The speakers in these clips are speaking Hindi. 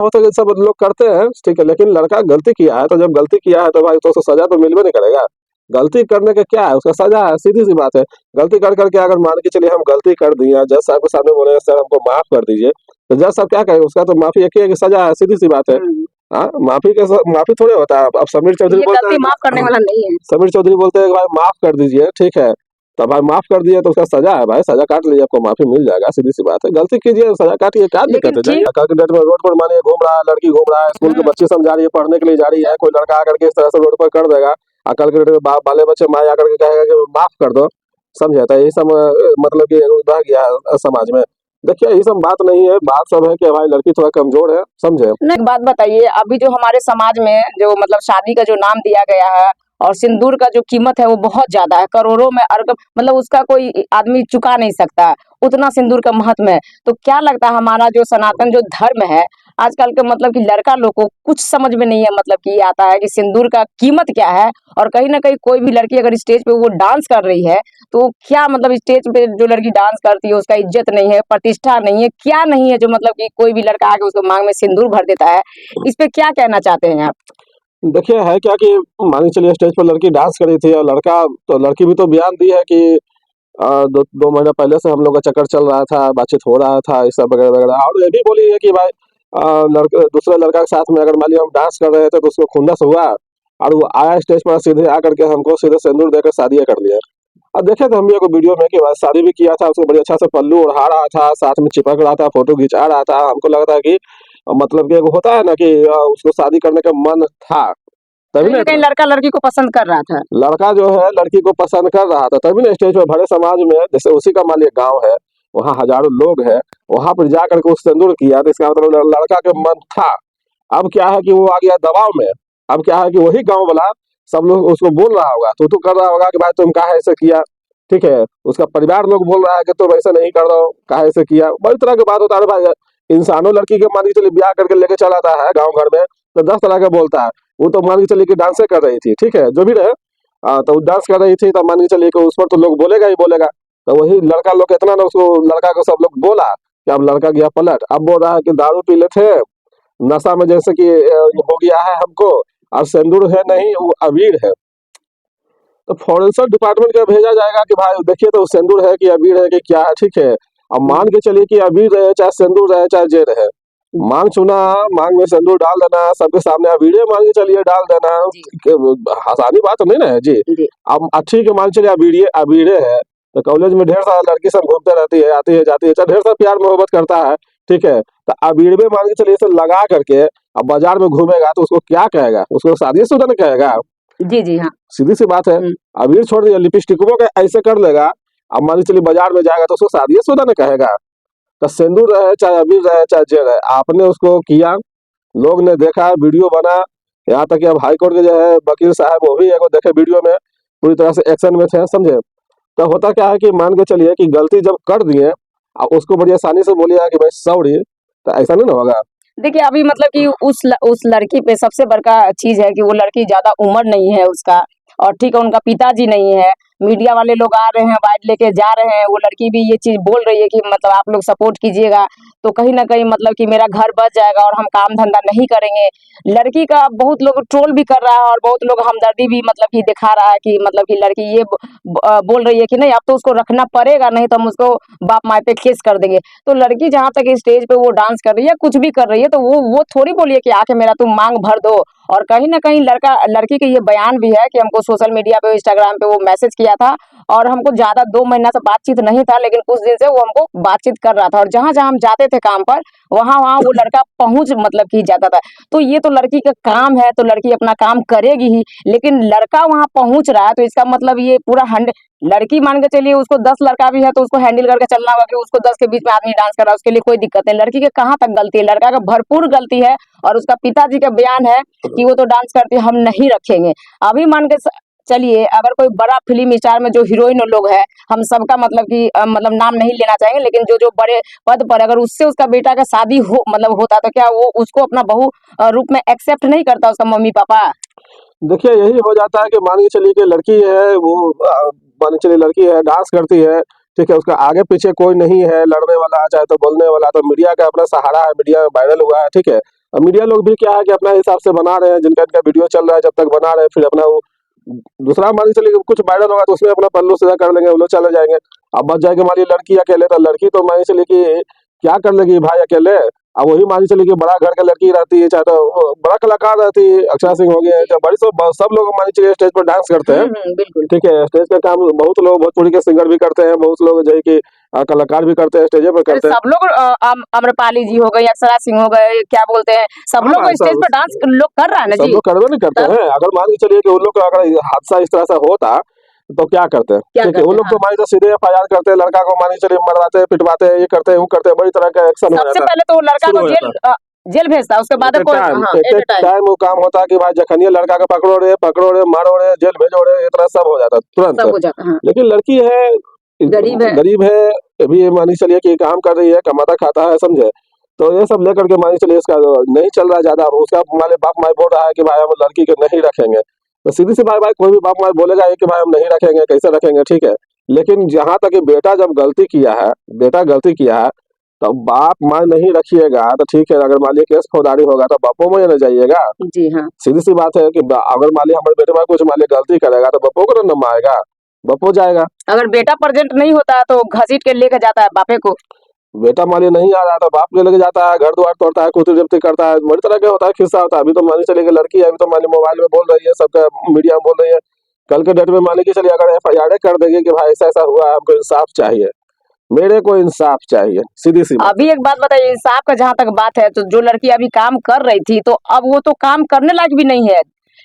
होता है कि सब लोग करते हैं, ठीक है, लेकिन लड़का गलती किया है तो जब गलती किया है तो भाई तो उसको सजा तो मिलबे नहीं करेगा। गलती करने का क्या है, उसका सजा है, सीधी सी बात है। गलती कर करके अगर मान के चलिए हम गलती कर दिए, जज साहब के सामने बोले सर हमको माफ कर दीजिए, तो जज साहब क्या कहेंगे, उसका तो माफी एक ही है कि सजा है, सीधी सी बात है। हाँ, माफी थोड़े होता है। अब समीर चौधरी ये बोलते गलती हैं, माफ करने वाला नहीं है। समीर चौधरी बोलते हैं कि भाई माफ कर दीजिए, ठीक है, तो भाई माफ कर दिए तो उसका सजा है, भाई सजा काट लीजिए, आपको माफी मिल जाएगा, सीधी सी बात है। गलती कीजिए, सजा काटिए, क्या दिक्कत लेकिन है, ठीक जाइए। कल के डेट में रोड पर मानिए घूम रहा है, लड़की घूम रहा है, स्कूल के बच्चे सब जा रही है, पढ़ने के लिए जा रही है, कोई लड़का आकर के इस तरह से रोड पर कर देगा, और कल के डेट में बाले बच्चे माँ आकर के कहेगा कि माफ कर दो, समझे, तो यही सब मतलब कि रह गया है समाज में। देखिए ये सब बात नहीं है, बात सब है कि भाई लड़की थोड़ा कमजोर है, समझे। एक बात बताइए, अभी जो हमारे समाज में जो मतलब शादी का जो नाम दिया गया है और सिंदूर का जो कीमत है वो बहुत ज्यादा है, करोड़ों में अरब, मतलब उसका कोई आदमी चुका नहीं सकता, उतना सिंदूर का महत्व है। तो क्या लगता है हमारा जो सनातन जो धर्म है आजकल के मतलब कि लड़का लोग को कुछ समझ में नहीं है, मतलब कि ये आता है कि सिंदूर का कीमत क्या है। और कहीं ना कहीं कोई भी लड़की अगर स्टेज पे वो डांस कर रही है तो क्या मतलब स्टेज पे जो लड़की डांस करती है उसका इज्जत नहीं है, प्रतिष्ठा नहीं है, क्या नहीं है जो मतलब कि कोई भी लड़का आके उसको मांग में सिंदूर भर देता है। इस पे क्या कहना चाहते हैं आप? देखिए है क्या कि मान के चलिए स्टेज पर लड़की डांस करी थी और लड़की भी तो बयान दी है कि दो महीना पहले से हम लोग का चक्कर चल रहा था, बातचीत हो रहा था, ये सब वगैरह वगैरह, और ये भी बोली है कि भाई लड़के दूसरे लड़का के साथ में अगर मान लिया हम डांस कर रहे थे तो उसको खुंदस हुआ और वो आया स्टेज पर, सीधे आकर के हमको सीधे सिंदूर देकर शादी कर लिया। अब देखे थे हम भी एगो वीडियो में कि भाई शादी भी किया था, उसको बड़ी अच्छा से पल्लू ओढ़ा रहा था, साथ में चिपक रहा था, फोटो खिंचा रहा था, हमको लग रहा है कि मतलब कि एगो होता है ना कि उसको शादी करने का मन था, तभी कहीं ना ना कहीं इतना लड़का लड़की को पसंद कर रहा था। लड़का जो है लड़की को पसंद कर रहा था, तभी ना स्टेज पर भरे समाज में, जैसे उसी का मान लिया गाँव है, वहाँ हजारों लोग है, वहां पर जा करके उस सिंदूर किया, तो इसका मतलब लड़का के मन था। अब क्या है कि वो आ गया दबाव में। अब क्या है कि वही गांव वाला सब लोग उसको बोल रहा होगा, तू कर रहा होगा कि भाई तुम काहे ऐसे किया, ठीक है, उसका परिवार लोग बोल रहा है कि तुम ऐसे नहीं कर रहे हो, काहे ऐसे किया, बड़ी तरह की बात होता है भाई। इंसानों लड़की के मान के चलिए ब्याह करके लेके चला आता है गाँव घर में, तो 10 तरह का बोलता है। वो तो मान के चलिए कि डांसे कर रही थी, ठीक है, जो भी रहे, तो वो डांस कर रही थी, तो मान के चलिए कि उस पर तो लोग बोलेगा ही बोलेगा। तो वही लड़का लोग इतना ना उसको, लड़का को सब लोग बोला कि अब लड़का गया पलट, अब बोल रहा है कि दारू पी लेते हैं, नशा में जैसे कि हो गया है हमको, और सिंदूर है नहीं, वो अबीर है। तो फॉरेंसिक डिपार्टमेंट का भेजा जाएगा कि भाई देखिए तो सिंदूर है कि अबीर है कि क्या है, ठीक है। अब मान के चलिए कि अबीर रहे चाहे सिंदूर रहे चाहे जे रहे, मांग चुना, मांग में सिंदूर डाल देना, सबके सामने अबीरे मान के चलिए डाल देना, जी आसानी बात नहीं ना है जी। जी। अब ठीक है, मान चलिए अबीरे अबीरे है, तो कॉलेज में ढेर सारा लड़की सब घूमते रहती है, आती है जाती है, चाहे ढेर सारा प्यार मोहब्बत करता है, ठीक है, तो अबीर में मान के चलिए इसे लगा करके अब बाजार में घूमेगा तो उसको क्या कहेगा, उसको शादीशुदा नहीं कहेगा, जी जी हाँ। सीधी सी बात है। अबीर छोड़ दिया, लिपस्टिकों का ऐसे कर लेगा, अब मान के चलिए बाजार में जाएगा तो उसको शादीशुदा नहीं कहेगा। तो सिंदूर रहे चाहे अबीर रहे चाहे जे रहे, आपने उसको किया, लोग ने देखा, वीडियो बना, यहाँ तक कि अब हाई कोर्ट के जो है वकील साहब वो भी एगो देखे वीडियो में, पूरी तरह से एक्शन में थे, समझे। तो होता क्या है कि मान के चलिए कि गलती जब कर दिए, अब उसको बड़ी आसानी से बोलिए कि भाई सॉरी, तो ऐसा नहीं ना होगा। देखिए अभी मतलब कि उस लड़की पे सबसे बड़का चीज है कि वो लड़की ज्यादा उम्र नहीं है उसका, और ठीक है उनका पिताजी नहीं है, मीडिया वाले लोग आ रहे हैं वाइड लेके जा रहे हैं, वो लड़की भी ये चीज बोल रही है कि मतलब आप लोग सपोर्ट कीजिएगा तो कहीं ना कहीं मतलब कि मेरा घर बच जाएगा और हम काम धंधा नहीं करेंगे। लड़की का बहुत लोग ट्रोल भी कर रहा है और बहुत लोग हमदर्दी भी मतलब कि दिखा रहा है कि मतलब कि लड़की ये बोल रही है कि नहीं अब तो उसको रखना पड़ेगा, नहीं तो हम उसको बाप माँ पे केस कर देंगे। तो लड़की जहाँ तक स्टेज पे वो डांस कर रही है कुछ भी कर रही है तो वो थोड़ी बोलिए कि आके मेरा तुम मांग भर दो। और कहीं ना कहीं लड़का लड़की के ये बयान भी है कि हमको सोशल मीडिया पे इंस्टाग्राम पे वो मैसेज किया था और हमको ज्यादा 2 महीना से बातचीत नहीं था, लेकिन कुछ दिन से वो हमको बातचीत कर रहा था और जहां जहां हम जाते थे काम पर वहां वहां वो लड़का पहुंच मतलब कि जाता था। तो ये तो लड़की का काम है तो लड़की अपना काम करेगी ही, लेकिन लड़का वहां पहुंच रहा है तो इसका मतलब ये पूरा लड़की मान के चलिए उसको 10 लड़का भी है तो उसको हैंडल करके चलना होगा कि उसको 10 के बीच में आदमी डांस कर रहा है, उसके लिए कोई दिक्कत नहीं। लड़की के कहाँ तक गलती है? लड़का का भरपूर गलती है और उसका पिताजी का बयान है कि वो तो डांस करती है हम नहीं रखेंगे। अभी मान के चलिए अगर कोई बड़ा फिल्म स्टार में जो हीरोइन लोग है, हम सबका मतलब कि मतलब नाम नहीं लेना चाहेंगे, लेकिन जो जो बड़े पद पर अगर उससे उसका बेटा का शादी हो मतलब होता तो क्या वो उसको अपना बहू रूप में एक्सेप्ट नहीं करता उसका मम्मी पापा? देखिए यही हो जाता है कि मान के चलिए कि लड़की है वो, मान के चलिए लड़की है डांस करती है, ठीक है, उसका आगे पीछे कोई नहीं है लड़ने वाला चाहे तो बोलने वाला, तो मीडिया का अपना सहारा है, मीडिया में वायरल हुआ है, ठीक है, अब मीडिया लोग भी क्या है कि अपना हिसाब से बना रहे हैं, जिनका इनका वीडियो चल रहा है जब तक बना रहे हैं, फिर अपना वो दूसरा मान के चलिए कि कुछ वायरल होगा तो उसमें अपना पल्लू सीधा कर लेंगे, वो लोग चले जाएंगे। अब बच जाएगी मान लीजिए लड़की अकेले, तो लड़की तो मान के चलिए कि क्या कर लेगी भाई अकेले। अब वही मान के चलिए कि बड़ा घर का लड़की रहती है, चाहे तो वो बड़ा कलाकार रहती है, अक्षरा सिंह हो गए, चाहे बड़ी सब लोग मान के चलिए स्टेज पर डांस करते हैं। बिल्कुल। ठीक है, स्टेज का काम बहुत लोग भोजपुरी के सिंगर भी करते हैं, बहुत लोग जो है कि कलाकार भी करते हैं, स्टेजे पर करते हैं। सब लोग आम्रपाली जी हो गए, अक्षरा सिंह हो गए, क्या बोलते हैं, सब हाँ, लोग स्टेज सब पर डांस लोग कर रहा है ना सब जी। लोग करवे नहीं करते तब हैं। अगर मान के चलिए कि उन लोग का अगर हादसा इस तरह से होता तो क्या करते हैं? क्या ठीक है, करते वो हैं, लोग हाँ। तो मान लीजिए सीधे एफआईआर करते हैं, लड़का को मान के चलिए मरवाते हैं, पिटवाते हैं, ये करते हैं, वो करते हैं, बड़ी तरह का एक्शन हो सबसे जाता है, पहले तो वो लड़का शुरू को हो जाता है। जेल भेजता है, उसके बाद एट ए कोई, टाइम हाँ, at at a a time. Time वो काम होता है कि भाई जखनिए लड़का को पकड़ो रे, पकड़ो रे, मारो रे, जेल भेजो रे, ये तरह सब हो जाता है तुरंत। सब हो जाता है, हाँ। लेकिन लड़की है, गरीब है। गरीब है, अभी ये मान के चलिए कि काम कर रही है, कमाता खाता है, समझे। तो ये सब लेकर के मान के चलिए इसका नहीं चल रहा है ज्यादा। अब उसका हमारे बाप माई बोल रहा है कि भाई हम लड़की को नहीं रखेंगे, तो सीधी सी भाई कोई भी बाप माई बोलेगा ये कि भाई हम नहीं रखेंगे, कैसे रखेंगे, ठीक है। लेकिन जहां तक कि बेटा जब गलती किया है, बेटा गलती किया है, तो बाप माँ नहीं रखिएगा तो ठीक है। अगर मान लीजिए केस फौजदारी होगा तो बापों में न जाइएगा। जी हाँ। सीधी सी बात है कि अगर मान लीजिए हमारे बेटे में कुछ मान लीजिए गलती करेगा तो बापों को न आएगा, बापो जाएगा। अगर बेटा प्रेजेंट नहीं होता है तो घसीट के लेके जाता है बापे को। बेटा मान लीजिए नहीं आ रहा तो बाप ले लेके जाता है, घर द्वार तोड़ता है, कुछ जब्ती करता है, बड़ी तरह का होता है, किस्सा होता है। अभी तो मान लीजिए चलिए लड़की है, अभी तो मान लीजिए मोबाइल में बोल रही है, सबका मीडिया में बोल रही है। कल के डेट में मान लीजिए चलिए अगर एफआईआर कर देंगे कि भाई ऐसा ऐसा हुआ है, हमको इंसाफ चाहिए, मेरे को इंसाफ चाहिए, सीधी सी बात है। अभी एक बात बताइए, इंसाफ का जहां तक बात है, तो जो लड़की अभी काम कर रही थी, तो अब वो तो काम करने लायक भी नहीं है।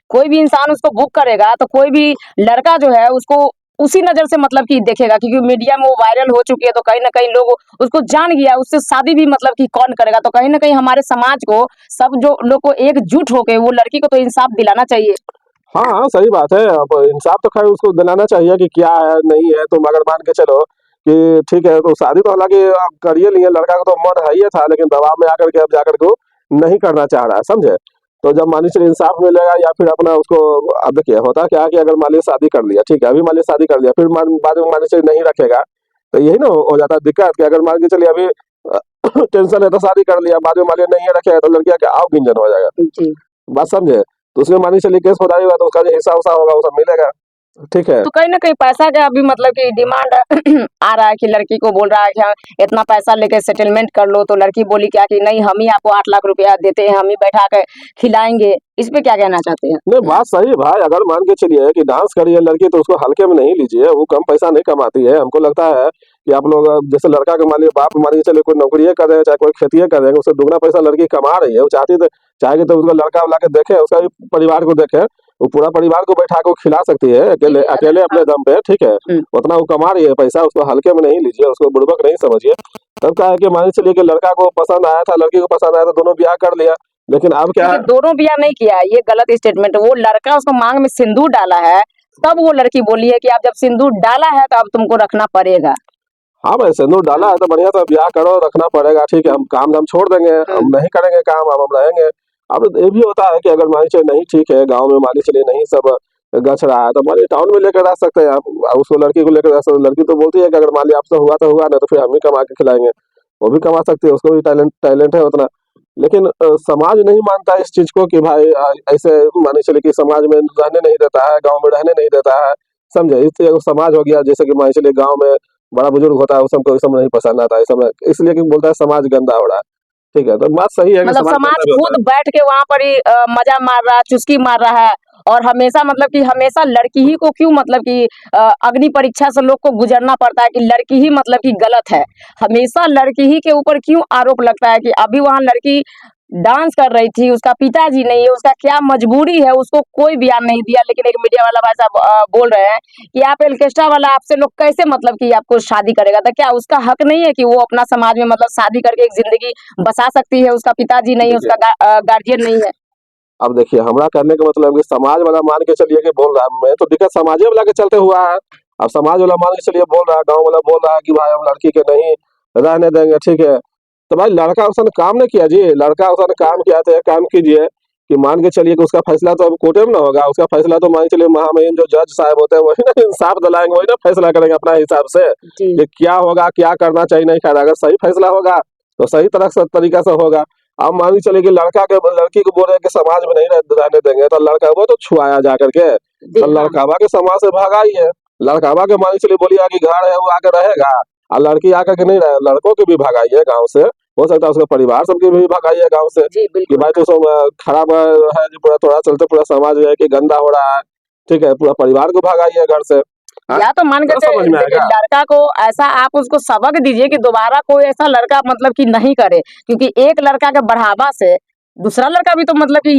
कोई भी इंसान उसको बुक करेगा तो कोई भी लड़का जो है उसको उसी नजर से मतलब कि देखेगा, क्योंकि मीडिया में वो वायरल हो चुकी है, तो कहीं ना कहीं लोग उसको जान गया, उससे शादी भी मतलब कि कौन करेगा। तो कहीं ना कहीं हमारे समाज को, सब जो लोग को एकजुट होके वो लड़की को तो इंसाफ दिलाना चाहिए। हाँ हाँ, सही बात है। अब इंसाफ तो खैर उसको दिलाना चाहिए कि क्या है नहीं है। तुम अगर मान के चलो कि ठीक है, तो शादी तो हालांकि आप कर ही लिए, लड़का का तो मन है ही था, लेकिन दबाव में आकर के अब जाकर के वो नहीं करना चाह रहा है, समझे। तो जब मान लीजिए इंसाफ मिलेगा या फिर अपना उसको, अब देखिए होता क्या है कि अगर मान लीजिए शादी कर लिया, ठीक है, अभी मान लीजिए शादी कर लिया, फिर बाद में मान लीजिए नहीं रखेगा, तो यही ना हो जाता है दिक्कत कि अगर मान के चलिए अभी टेंशन है तो शादी कर लिया, बाद में मान लीजिए नहीं रखेगा तो लड़कियां क्या आव गिंजन हो जाएगा, जी। बात समझे। तो उसमें मान के चलिए केस फौजदारी होगा तो उसका जो हिस्सा उसा होगा वो सब मिलेगा, ठीक है। तो कहीं ना कहीं पैसा का अभी मतलब कि डिमांड आ रहा है कि लड़की को बोल रहा है कि हाँ, इतना पैसा लेके सेटलमेंट कर लो। तो लड़की बोली क्या कि नहीं, हम ही आपको 8 लाख रुपया देते हैं, हम ही बैठा कर खिलाएंगे। इस पे क्या कहना चाहते हैं? नहीं, बात सही है भाई। अगर मान के चलिए कि डांस करी है लड़की तो उसको हल्के में नहीं लीजिए, वो कम पैसा नहीं कमाती है। हमको लगता है कि आप लोग जैसे लड़का के मान लीजिए बाप मान के चलिए कोई नौकरी कर रहे हैं, चाहे कोई खेती कर रहे हैं, उससे दुगना पैसा लड़की कमा रही है, वो चाहती तो चाहेगी तो उसका लड़का वाला के देखे, उसका भी परिवार को देखे, वो पूरा परिवार को बैठा के खिला सकती है अकेले जी, अकेले अपने दम पे, ठीक है। हम्म। उतना वो कमा रही है पैसा, उसको हल्के में नहीं लीजिए, उसको बुड़बक नहीं समझिए। तब क्या है कि मान के चलिए कि लड़का को पसंद आया था, लड़की को पसंद आया था, दोनों ब्याह कर लिया। लेकिन अब क्या देखिए, है, दोनों बिया नहीं किया है, ये गलत स्टेटमेंट है। वो लड़का उसको मांग में सिंदूर डाला है, तब वो लड़की बोली है कि आप जब सिंदूर डाला है तो अब तुमको रखना पड़ेगा। हाँ भाई, सिंदूर डाला है तो बढ़िया से ब्याह करो, रखना पड़ेगा, ठीक है। हम काम धाम छोड़ देंगे, हम नहीं करेंगे काम, हम रहेंगे। अब ये भी होता है कि अगर मान लीजिए नहीं, ठीक है, गांव में मान लीजिए चलिए नहीं सब गछ रहा है, तो मान लीजिए टाउन में लेकर रह सकते हैं आप। उसको लड़की को लेकर रह सकते हैं। लड़की तो बोलती है कि अगर मान लिया आपसे हुआ तो हुआ, नहीं तो फिर हम ही कमा के खिलाएंगे। वो भी कमा सकती है, उसको भी टैलेंट टैलेंट है उतना। लेकिन समाज नहीं मानता इस चीज को कि भाई ऐसे मान चलिए कि समाज में रहने नहीं देता है, गाँव में रहने नहीं देता है, समझे। इससे एगो समाज हो गया, जैसे कि मान चलिए गाँव में बड़ा बुजुर्ग होता है, उस सबको ये सब नहीं पसंद आता है, ये सब इसलिए कि बोलता है समाज गंदा हो रहा है, ठीक है। तो बात सही है कि मतलब समाज समाज गंदा भी होता खुद है। बैठ के वहां पर ही मजा मार रहा है, चुस्की मार रहा है। और हमेशा मतलब कि हमेशा लड़की ही को क्यों मतलब कि अग्नि परीक्षा से लोग को गुजरना पड़ता है कि लड़की ही मतलब कि गलत है। हमेशा लड़की ही के ऊपर क्यों आरोप लगता है कि अभी वहां लड़की डांस कर रही थी, उसका पिताजी नहीं है, उसका क्या मजबूरी है, उसको कोई बयान नहीं दिया। लेकिन एक मीडिया वाला भाई साहब बोल रहे हैं कि आप ऑर्केस्ट्रा वाला आपसे लोग कैसे मतलब कि आपको शादी करेगा। तो क्या उसका हक नहीं है कि वो अपना समाज में मतलब शादी करके एक जिंदगी बसा सकती है? उसका पिताजी नहीं है, देखिए, उसका गार्जियन नहीं है। अब देखिए हमरा कहने का मतलब कि समाज वाला मान के चलिए कि बोल रहा है, मैं तो दिक्कत समाजे वाला के चलते हुआ है। अब समाज वाला मान के चलिए बोल रहा है, गाँव वाला बोल रहा है कि भाई हम लड़की के नहीं रहने देंगे, ठीक है। तो भाई लड़का उसने काम नहीं किया जी, लड़का उसने काम किया तो एक काम कीजिए कि मान के चलिए कि उसका फैसला तो अब कोर्टे में ना होगा, उसका फैसला तो मान के चलिए महामहिम जो जज साहब होते हैं वही ना इंसाफ दिलाएंगे, वही ना फैसला करेंगे अपना हिसाब से जी। कि क्या होगा, क्या करना चाहिए नहीं करना। अगर सही फैसला होगा तो सही तरह से तरीका से होगा, अब मान के चलिए कि लड़की को बोल रहे हैं कि समाज में नहीं रहने देंगे, तो लड़का वो तो छुआया जा करके, जी तो हाँ लड़कावा के समाज से भगाई है। लड़कावा के मान के चलिए बोलिए कि घर है वो आकर रहेगा, और लड़की आकर के नहीं रहे, लड़कों की भी भगाई है गाँव से, हो सकता है उसके परिवार सबकी भी भगाई है गाँव से, जी कि बिल्कुल। भाई तो सब खराब है जो पूरा थोड़ा चलते पूरा समाज जो है कि गंदा हो रहा है, ठीक है, पूरा परिवार को भगाई है घर से। हाँ, या तो मान के तो समझ में देखिए आएगा। लड़का को ऐसा आप उसको सबक दीजिए कि दोबारा कोई ऐसा लड़का मतलब कि नहीं करे, क्योंकि एक लड़का के बढ़ावा से दूसरा लड़का भी तो मतलब कि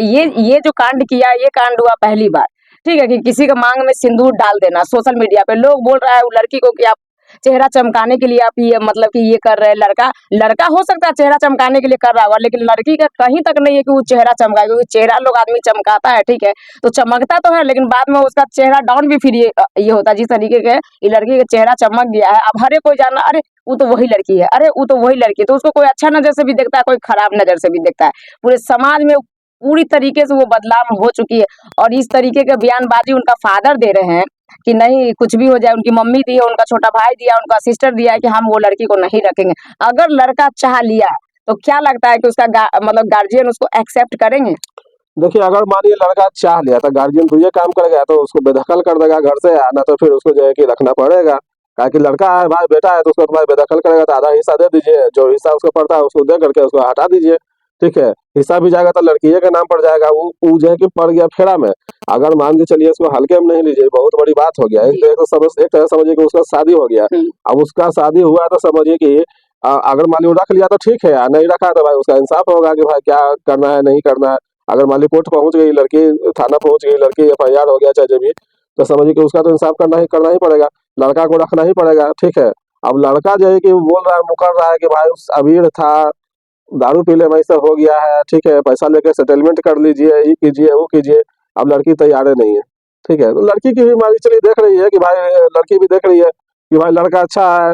ये जो कांड किया, ये कांड हुआ पहली बार। ठीक है कि किसी के मांग में सिंदूर डाल देना, सोशल मीडिया पे लोग बोल रहा है वो लड़की को कि आप चेहरा चमकाने के लिए आप ये मतलब कि ये कर रहे हैं। लड़का लड़का हो सकता है चेहरा चमकाने के लिए कर रहा होगा, लेकिन लड़की का कहीं तक नहीं है कि वो चेहरा चमकाए, क्योंकि चेहरा लोग आदमी चमकाता है, ठीक है, तो चमकता तो है, लेकिन बाद में उसका चेहरा डाउन भी फिर ये होता है। जिस तरीके के ये लड़की का चेहरा चमक गया है, अब हर एक कोई जानना, अरे वो तो वही लड़की है, अरे वो तो वही लड़की है, तो उसको कोई अच्छा नजर से भी देखता है, कोई खराब नजर से भी देखता है। पूरे समाज में पूरी तरीके से वो बदलाव हो चुकी है। और इस तरीके के बयानबाजी उनका फादर दे रहे हैं कि नहीं कुछ भी हो जाए, उनकी मम्मी दी है, उनका छोटा भाई दिया, उनका सिस्टर दिया है कि हम वो लड़की को नहीं रखेंगे। अगर लड़का चाह लिया तो क्या लगता है कि उसका मतलब गार्जियन उसको एक्सेप्ट करेंगे? देखिए, अगर मानिए लड़का चाह लिया तो गार्जियन तो ये काम करेगा, तो उसको बेदखल कर देगा घर से, आना तो फिर उसको जो है कि रखना पड़ेगा। काहे कि लड़का है भाई, बेटा है, तो उसको तो भाई बेदखल करेगा तो आधा हिस्सा दे दीजिए, जो हिस्सा उसको पड़ता है उसको दे करके उसको हटा दीजिए, ठीक है। हिस्सा भी जाएगा तो लड़किए के नाम पड़ जाएगा, वो जो है कि पड़ गया फेरा में। अगर मान के चलिए इसको हल्के में नहीं लीजिए, बहुत बड़ी बात हो गया। जी। एक तरह समझिए कि उसका शादी हो गया। अब उसका शादी हुआ तो समझिए कि अगर मान लो रख लिया तो ठीक है, नहीं रखा तो भाई उसका इंसाफ होगा कि भाई क्या करना है नहीं करना है। अगर मान ली कोर्ट पहुंच गई लड़की, थाना पहुंच गई लड़की, एफआईआर हो गया चाहे जो भी, तो समझिए कि उसका तो इंसाफ करना ही पड़ेगा, लड़का को रखना ही पड़ेगा, ठीक है। अब लड़का जो है कि बोल रहा है, मुकर रहा है कि भाई उस अबीर था, दारू पीले में ऐसा हो गया है, ठीक है, पैसा लेके सेटलमेंट कर लीजिए, ये कीजिए वो कीजिए। अब लड़की तैयार नहीं है, ठीक है, तो लड़की की भी मान के चलिए देख रही है कि भाई, लड़की भी देख रही है कि भाई लड़का अच्छा है,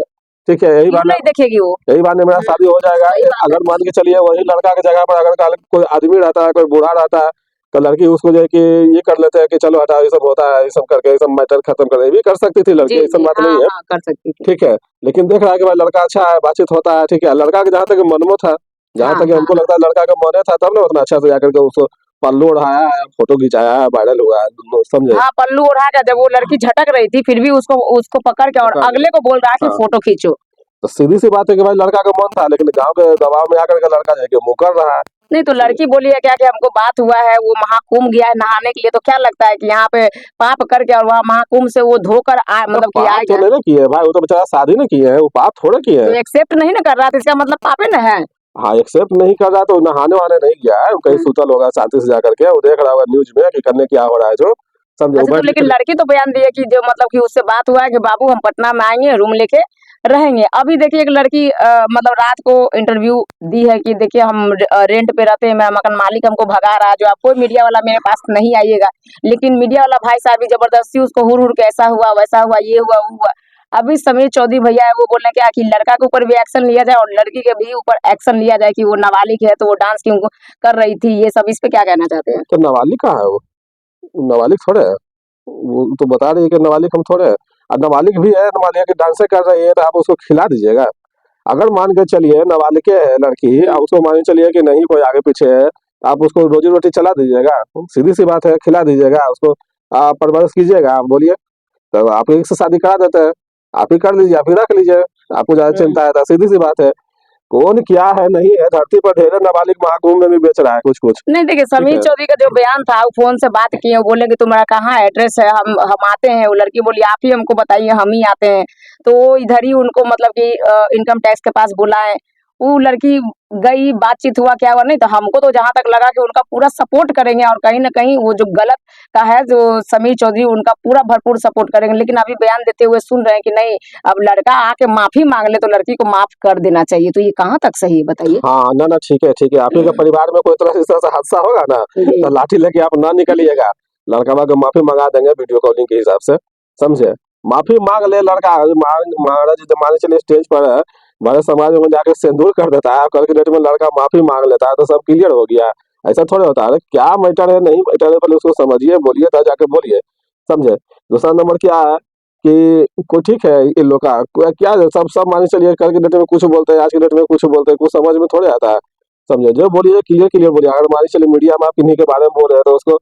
ठीक है, क्यों नहीं देखेगी वो? यही बहाने मेरा शादी हो जाएगा। सही बात है। अगर मान के चलिए वही लड़का की जगह पर अगर कोई आदमी रहता है, कोई बूढ़ा रहता है, तो लड़की उसको जो है कि ये कर लेते हैं कि चलो हटाओ, ये सब होता है, ये सब करके ये सब मैटर खत्म कर, ये भी कर सकती थी लड़की, जी ऐसा जी बात हाँ नहीं है, हाँ कर सकती थी। ठीक है। लेकिन देख रहा है कि भाई लड़का अच्छा है, बातचीत होता है, ठीक है, लड़का के जहाँ तक मनमो था, जहाँ हाँ तक हाँ हमको लगता है लड़का का मन था, तब ना उतना अच्छा से जाकर के उसको पल्लू ओढ़ाया है, फोटो खिंचाया है, वायरल हुआ है, समझे। हाँ, पल्लू ओढ़ा था, जब वो लड़की झटक रही थी फिर भी उसको उसको पकड़ के और अगले को बोल रहा है कि हाँ, फोटो खींचो। तो सीधी सी बात है कि भाई लड़का का मन था, लेकिन गांव के दबाव में आकर के लड़का जो है कि मुकर रहा है। नहीं तो समझे? लड़की बोली है क्या कि हमको बात हुआ है, वो महाकुंभ गया है नहाने के लिए, तो क्या लगता है कि यहाँ पे पाप करके और वहाँ महाकुंभ से वो धोकर आए, तो मतलब कि पाप तो आएगा, नहीं ना किए भाई, वो तो बेचारा शादी नहीं किए हैं, वो पाप थोड़े किए तो हैं। एक्सेप्ट नहीं ना कर रहा, तो इसका मतलब पापे न है। हाँ, एक्सेप्ट नहीं कर रहा तो नहाने वाने नहीं गया है, वो कहीं हम्म। सुतल होगा शांति से जाकर के, वो देख रहा होगा न्यूज में कि कन्ने क्या हो रहा है जो, समझे, वो अच्छा, तो बैठ लेकिन के। लड़की तो बयान दी है कि जो मतलब कि उससे बात हुआ है कि बाबू हम पटना में आएंगे, रूम लेके रहेंगे। अभी देखिए एक लड़की मतलब रात को इंटरव्यू दी है कि देखिए हम रेंट पे रहते हैं, मेरा मकान मालिक हमको भगा रहा है, जो आप कोई मीडिया वाला मेरे पास नहीं आइएगा। लेकिन मीडिया वाला भाई साहब भी जबरदस्ती उसको हुर हुर के ऐसा हुआ वैसा हुआ ये हुआ वो हुआ। अभी समीर चौधरी भैया है, वो बोल रहे हैं क्या कि लड़का के ऊपर भी एक्शन लिया जाए और लड़की के भी ऊपर एक्शन लिया जाए कि वो नाबालिग है तो वो डांस क्यों कर रही थी, ये सब इस पे क्या कहना चाहते हैं? तो नाबालिग कहाँ है वो, नाबालिग थोड़े है, वो तो बता रही है कि नाबालिग हम थोड़े है। और नाबालिग भी है, नाबालिग की डांसे कर रही है, तो आप उसको खिला दीजिएगा। अगर मान के चलिए नाबालिग है लड़की, अब उसको मान के चलिए कि नहीं कोई आगे पीछे है, आप उसको रोजी रोटी चला दीजिएगा, सीधी सी बात है, खिला दीजिएगा उसको, परवरिश कीजिएगा, आप बोलिए, तो आप एक से शादी करा देते हैं, आप ही कर लीजिए, आप ही रख लीजिए, आपको ज्यादा हम्म। चिंता है तो सीधी सी बात है। कौन क्या है नहीं है, धरती पर ढेर नाबालिग महाकुंभ में भी बेच रहा है कुछ कुछ, नहीं देखिए ठीक समीर है। चौधरी का जो बयान था, वो फोन से बात किए, वो बोले कि तुम्हारा कहाँ एड्रेस है, हम आते हैं। वो लड़की बोली आप ही हमको बताइए, हम ही आते हैं। तो वो इधर ही उनको मतलब कि इनकम टैक्स के पास बुलाए। वो लड़की गई, बातचीत हुआ क्या हुआ, नहीं तो हमको तो जहां तक लगा कि उनका पूरा सपोर्ट करेंगे, और कहीं ना कहीं वो जो गलत का है जो समीर चौधरी उनका पूरा भरपूर सपोर्ट करेंगे। लेकिन अभी बयान देते हुए सुन रहे हैं कि नहीं, अब लड़का आके माफी मांग ले तो लड़की को माफ कर देना चाहिए। तो ये कहाँ तक सही है बताइए? हाँ, ना ना, ठीक है ठीक है, आप ही के परिवार में कोई तरह से इस तरह से हादसा होगा ना, जी। तो लाठी लेके आप ना निकलिएगा, लड़का को माफी मंगा देंगे वीडियो कॉलिंग के हिसाब से, समझे। माफी मांग ले लड़का, महाराज जी मान चलिए स्टेज पर है, हमारे समाज में जाकर सिंदूर कर देता है, कल के डेट में लड़का माफी मांग लेता है तो सब क्लियर हो गया। ऐसा थोड़े होता है, क्या मैटर है नहीं मैटर है, पहले उसको समझिए, बोलिए, तब जाके बोलिए, समझे। दूसरा नंबर क्या है कि कोई ठीक है, इन लोग का क्या सब सब मान के चलिए, कल के डेट में कुछ बोलते हैं, आज के डेट में कुछ बोलते हैं, कुछ समझ में थोड़े आता है, समझे? जो बोलिए क्लियर क्लियर बोलिए। अगर मान चलिए मीडिया में आप किन्हीं के बारे में बोल रहे हैं तो उसको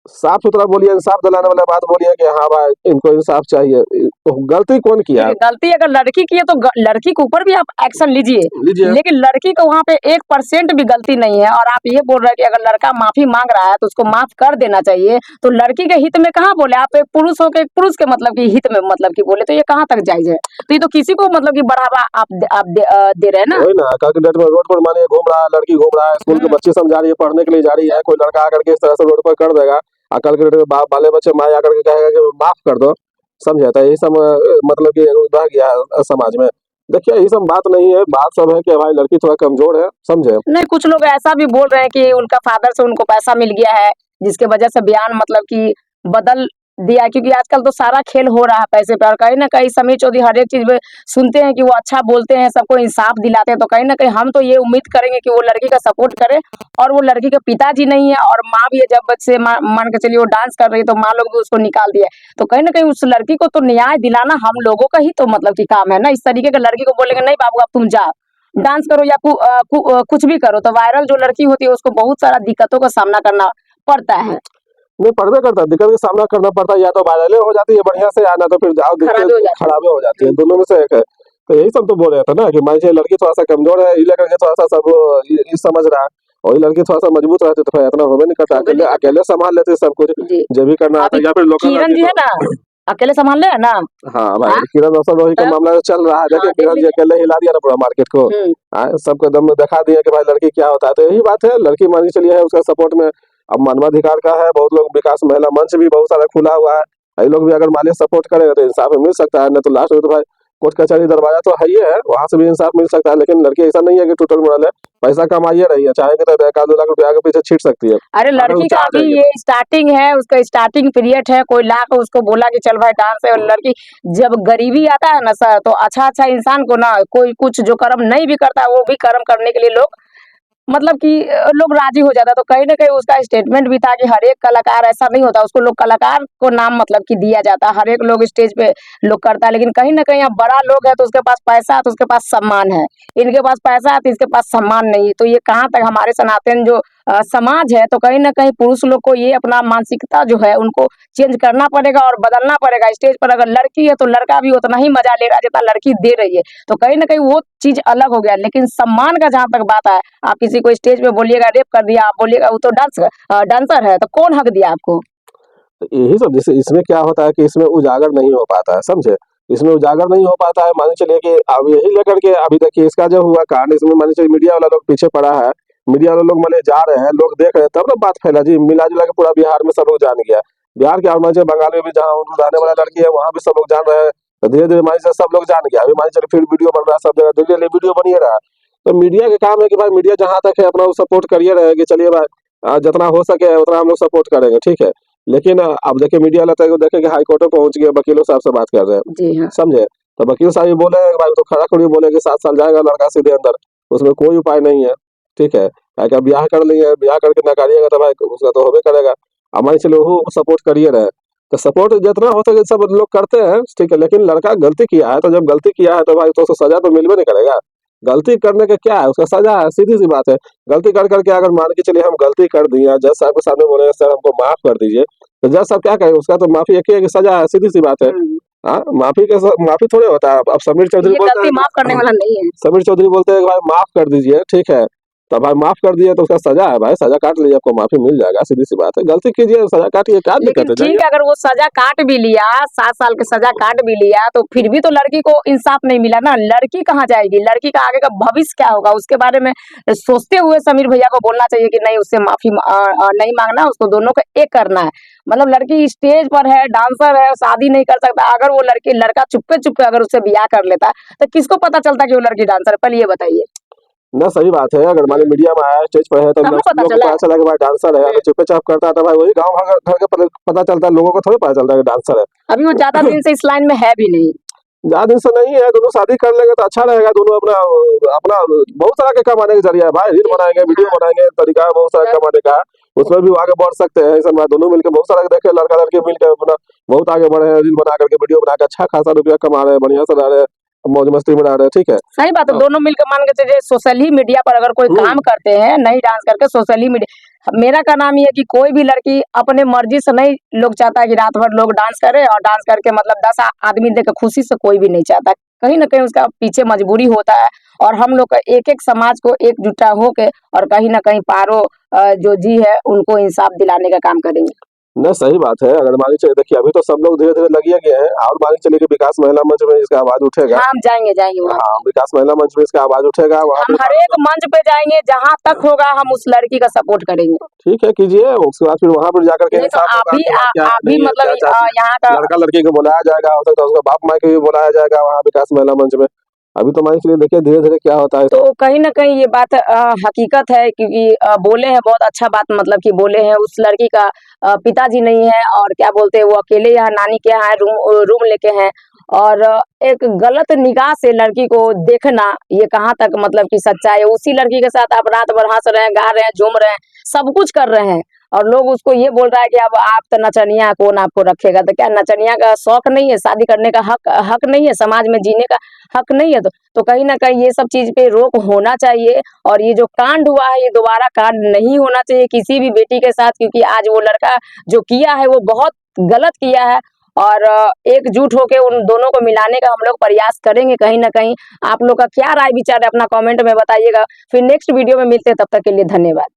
साफ सुथरा बोलिए, इंसाफ दिलाने वाला बात बोलिए कि हाँ भाई इनको इंसाफ चाहिए। तो गलती कौन किया? देखिए, गलती अगर लड़की की है तो लड़की के ऊपर भी आप एक्शन लीजिए, लीजिए। लेकिन लड़की को वहाँ पे 1% भी गलती नहीं है और आप ये बोल रहे हैं कि अगर लड़का माफी मांग रहा है तो उसको माफ कर देना चाहिए, तो लड़की के हित में कहाँ बोले आप? एक पुरुष हो के एक पुरुष के मतलब की हित में मतलब की बोले, तो ये कहाँ तक जायज है? तो ये तो किसी को मतलब की बढ़ावा दे रहे हैं ना। वही ना, कल के डेट में रोड पर मानिए घूम रहा है, लड़की घूम रहा है, स्कूल के हम्म, बच्चे समझा रही है, पढ़ने के लिए जा रही है, कोई लड़का आकर के इस तरह से रोड पर कर देगा, और कल के डेट में बाप बाले बच्चे माँ आकर के कहेगा कि माफ कर दो, समझे? तो यही सब मतलब कि रह गया है समाज में। देखिए यही सब बात नहीं है, बात सब है कि भाई लड़की थोड़ा कमजोर है, समझे? नहीं, कुछ लोग ऐसा भी बोल रहे हैं कि उनका फादर से उनको पैसा मिल गया है, जिसके वजह से बयान मतलब कि बदल दिया, क्योंकि आजकल तो सारा खेल हो रहा है पैसे पे। और कहीं ना कहीं समीर चौधरी हर एक चीज में सुनते हैं कि वो अच्छा बोलते हैं, सबको इंसाफ दिलाते हैं, तो कहीं ना कहीं हम तो ये उम्मीद करेंगे कि वो लड़की का सपोर्ट करे। और वो लड़की के पिताजी नहीं है और माँ भी है, जब से मान के चलिए वो डांस कर रही है तो माँ लोग भी उसको निकाल दिया है। तो कहीं ना कहीं उस लड़की को तो न्याय दिलाना हम लोगों का ही तो मतलब की काम है ना। इस तरीके के लड़की को बोलेंगे नहीं बाबू अब तुम जाओ, डांस करो या कुछ भी करो, तो वायरल जो लड़की होती है उसको बहुत सारा दिक्कतों का सामना करना पड़ता है, नहीं पढ़वे करता है, दिक्कत का सामना करना पड़ता है, या तो वायरले हो जाती है बढ़िया से, या ना तो फिर जाओ खराबी हो दिक्कत जाती खराबे हो जाती है, दोनों में से एक है। तो यही सब तो बोल रहे थे ना कि मान लीजिए लड़की थोड़ा सा कमजोर है, ये लेकर के थोड़ा सा सब ये समझ रहा है, और ये लड़की थोड़ा सा मजबूत रहती तो फिर इतना होबे नहीं करता, होबे अकेले नहीं करता। अकेले संभाल लेते सब कुछ, जी, जो भी करना आता अभी है, या फिर लोकल किरण रहती जी है तो। ना, अकेले संभाल ले है ना। हाँ हाँ, भाई, किरण रोशन रोही का तब मामला तो चल रहा है, हाँ देखिए देख किरण जी लीजिए। अकेले हिला दिया ना पूरा मार्केट को। सबको दम दिखा दिया कि भाई लड़की क्या होता है। तो यही बात है, लड़की मान के चलिए है उसका सपोर्ट में, अब मानवाधिकार का है, बहुत लोग विकास महिला मंच भी बहुत सारा खुला हुआ है, ये लोग भी अगर मान लीजिए सपोर्ट करेंगे तो इंसाफ मिल सकता है, नहीं तो लास्ट में तो भाई कोर्ट कचहरी दरवाजा तो है ही है, वहां से भी इंसाफ मिल सकता है। लेकिन लड़की ऐसा नहीं है कि टोटल मोरल है, पैसा कमाइए रही है, चाहेंगे तो 1-2 लाख रुपया के पीछे छीट सकती है अरे अगर वो लड़की का चाह अभी जाएगी ये तो। स्टार्टिंग है, उसका स्टार्टिंग पीरियड है, कोई ला के उसको बोला कि चल भाई डांस है। और लड़की जब गरीबी आता है ना सर, तो अच्छा अच्छा इंसान को ना कोई कुछ जो कर्म नहीं भी करता है वो भी कर्म करने के लिए लोग मतलब कि लोग राजी हो जाता है। तो कहीं ना कहीं उसका स्टेटमेंट भी था कि हर एक कलाकार ऐसा नहीं होता, उसको लोग कलाकार को नाम मतलब कि दिया जाता है, हर एक लोग स्टेज पे लोग करता है। लेकिन कहीं ना कहीं अब बड़ा लोग है तो उसके पास पैसा है तो उसके पास सम्मान है, इनके पास पैसा है तो इसके पास सम्मान नहीं है। तो ये कहाँ तक हमारे सनातन जो समाज है, तो कहीं ना कहीं पुरुष लोग को ये अपना मानसिकता जो है उनको चेंज करना पड़ेगा और बदलना पड़ेगा। स्टेज पर अगर लड़की है तो लड़का भी उतना ही मजा लेगा जितना लड़की दे रही है, तो कहीं ना कहीं वो चीज अलग हो गया। लेकिन सम्मान का जहां तक बात है, आप किसी को स्टेज पे बोलिएगा रेप कर दिया, आप बोलिएगा वो तो डांसर है, तो कौन हक दिया आपको? तो यही सब, जैसे इसमें क्या होता है कि इसमें उजागर नहीं हो पाता है, समझे? इसमें उजागर नहीं हो पाता है, मान के चलिए कि अब यही लेकर के अभी देखिए इसका जो हुआ कांड, इसमें मान के चलिए मीडिया वाला लोग पीछे पड़ा है, मीडिया वाले लोग मान जा रहे हैं, लोग देख रहे हैं, तब ना बात फैला जी, मिला जुला के पूरा बिहार में सब लोग जान गया। बिहार के और मान लीजिए बंगाल में भी जहाँ रहने वाला लड़की है वहां भी सब लोग जान रहे हैं, तो धीरे धीरे मान लीजिए सब लोग जान गया। अभी मान लीजिए फिर वीडियो बन रहा है, सब जगह दिल्ली वीडियो बनिए रहा है। तो मीडिया के काम है कि भाई मीडिया जहां तक है अपना सपोर्ट करिए रहे कि चलिए भाई जितना हो सके उतना हम लोग सपोर्ट करेंगे, ठीक है। लेकिन अब देखिए मीडिया वाला तो देखे कि हाई कोर्ट में पहुंच गया, वकीलों साहब से बात कर रहे हैं, जी हाँ। समझे? तो वकील साहब ये बोले हैं कि भाई तो खड़ा खड़ी बोले कि 7 साल जाएगा लड़का सीधे अंदर, उसमें कोई उपाय नहीं है, ठीक है। अगर ब्याह कर लेंगे, ब्याह करके नकारिएगा तो भाई उसका तो होबे करेगा। अब मान चलो वो सपोर्ट करिए रहे, तो सपोर्ट जितना हो सके सब लोग करते हैं, ठीक है। लेकिन लड़का गलती किया है, तो जब गलती किया है तो भाई तो उसको सजा तो मिलबे नहीं करेगा। गलती करने का क्या है, उसका सजा है, सीधी सी बात है। गलती कर करके अगर मान के चलिए हम गलती कर दिया, जज साहब के सामने बोलेंगे सर हमको माफ कर दीजिए, तो जज साहब क्या कहेंगे, उसका तो माफी एक ही है कि सजा है, सीधी सी बात है। हम्म, हाँ, माफी के माफी थोड़े होता है। अब समीर चौधरी ये बोलते गलती हैं माफ करने वाला नहीं है। समीर चौधरी बोलते हैं कि भाई माफ कर दीजिए, ठीक है। तो भाई माफ कर दिए तो उसका सजा है, भाई सजा काट लीजिए, आपको माफी मिल जाएगा, सीधी सी बात है। गलती कीजिए, सजा काटिए, क्या लेकिन दिक्कत है, ठीक जाइए। है, अगर वो सजा काट भी लिया, 7 साल की सजा काट भी लिया, तो फिर भी तो लड़की को इंसाफ नहीं मिला ना। लड़की कहाँ जाएगी, लड़की का आगे का भविष्य क्या होगा, उसके बारे में सोचते हुए समीर भैया को बोलना चाहिए कि नहीं, उससे माफी नहीं मांगना, उसको दोनों को एक करना है। मतलब लड़की स्टेज पर है, डांसर है, शादी नहीं कर सकता। अगर वो लड़की लड़का चुपके चुपके अगर उससे ब्याह कर लेता, तो किसको पता चलता कि वो लड़की डांसर है? पहले ये बताइए। ना सही बात है, अगर मान लीजिए मीडिया में आया, स्टेज पर है, तो तब ना पता लोगों को चला। पता चला कि भाई डांसर है, अगर चुपे चाप करता है तो भाई वही गाँव घर के पता चलता है, लोगों को थोड़ी पता चलता है कि डांसर है। अभी वो ज्यादा दिन से इस लाइन में है भी नहीं। ज्यादा दिन से नहीं है, दोनों शादी कर लेंगे तो अच्छा रहेगा, दोनों अपना अपना बहुत सारा के कमाने का जरिया है भाई, रील बनाएंगे, वीडियो बनाएंगे, तरीका है बहुत सारा कमाने का, उसमें भी वो आगे बढ़ सकते हैं। ऐसा बात, दोनों मिलकर बहुत सारा देखे, लड़का लड़की मिलकर अपना बहुत आगे बढ़े हैं, रील बना करके वीडियो बना के अच्छा खासा रुपया कमा रहे हैं, बढ़िया से रह रहे हैं, मौज मस्ती में रह रहे हैं, ठीक है। सही बात है, हाँ। दोनों मिलकर मान के चलिए सोशल ही मीडिया पर अगर कोई काम करते हैं, नहीं डांस करके सोशल ही मीडिया, मेरा का नाम ये है कि कोई भी लड़की अपने मर्जी से नहीं, लोग चाहता है कि रात भर लोग डांस करे और डांस करके मतलब 10 आदमी देख के खुशी से कोई भी नहीं चाहता। कहीं ना कहीं उसका पीछे मजबूरी होता है, और हम लोग का एक समाज को एकजुटा होके और कहीं ना कहीं पारो जो जी है उनको इंसाफ दिलाने का काम करेंगे। न सही बात है। अगर मान के चलिए, देखिए अभी तो सब लोग धीरे धीरे लगे गए हैं, और मान के चलिए कि विकास महिला मंच में इसका आवाज उठेगा। हाँ, हम जाएंगे जाएंगे वहाँ। हाँ, विकास महिला मंच में इसका आवाज उठेगा, वहाँ हम पे हर एक मंच पे जाएंगे, जहाँ तक होगा हम उस लड़की का सपोर्ट करेंगे। ठीक है कीजिए। उसके बाद फिर वहाँ पर जाकर के नहीं तो इंसाफ आप होगा भी कि हाँ, क्या है, आप भी नहीं है, मतलब क्या चाहती है। यहाँ का लड़का लड़की को बुलाया जाएगा, हो सकता है उसका बाप माँ को भी बुलाया जाएगा वहाँ विकास महिला मंच में। अभी तो मान के चलिए, देखिए धीरे धीरे क्या होता है। तो कहीं न कहीं ये बात हकीकत है, क्योंकि बोले हैं बहुत अच्छा बात, मतलब कि बोले हैं उस लड़की का पिताजी नहीं है, और क्या बोलते हैं वो अकेले यहाँ नानी के यहाँ रूम लेके हैं, और एक गलत निगाह से लड़की को देखना, ये कहाँ तक मतलब कि सच्चाई है। उसी लड़की के साथ आप रात भर हँस रहे हैं, गा रहे हैं, झूम रहे हैं, सब कुछ कर रहे हैं, और लोग उसको ये बोल रहा है कि अब आप तो नचनिया, कौन आपको रखेगा। तो क्या नचनिया का शौक नहीं है, शादी करने का हक नहीं है, समाज में जीने का हक नहीं है? तो कहीं न कहीं ये सब चीज़ पे रोक होना चाहिए, और ये जो कांड हुआ है ये दोबारा कांड नहीं होना चाहिए किसी भी बेटी के साथ, क्योंकि आज वो लड़का जो किया है वो बहुत गलत किया है, और एकजुट होके उन दोनों को मिलाने का हम लोग प्रयास करेंगे कहीं न कहीं। आप लोग का क्या राय विचार है अपना कमेंट में बताइएगा। फिर नेक्स्ट वीडियो में मिलते हैं, तब तक के लिए धन्यवाद।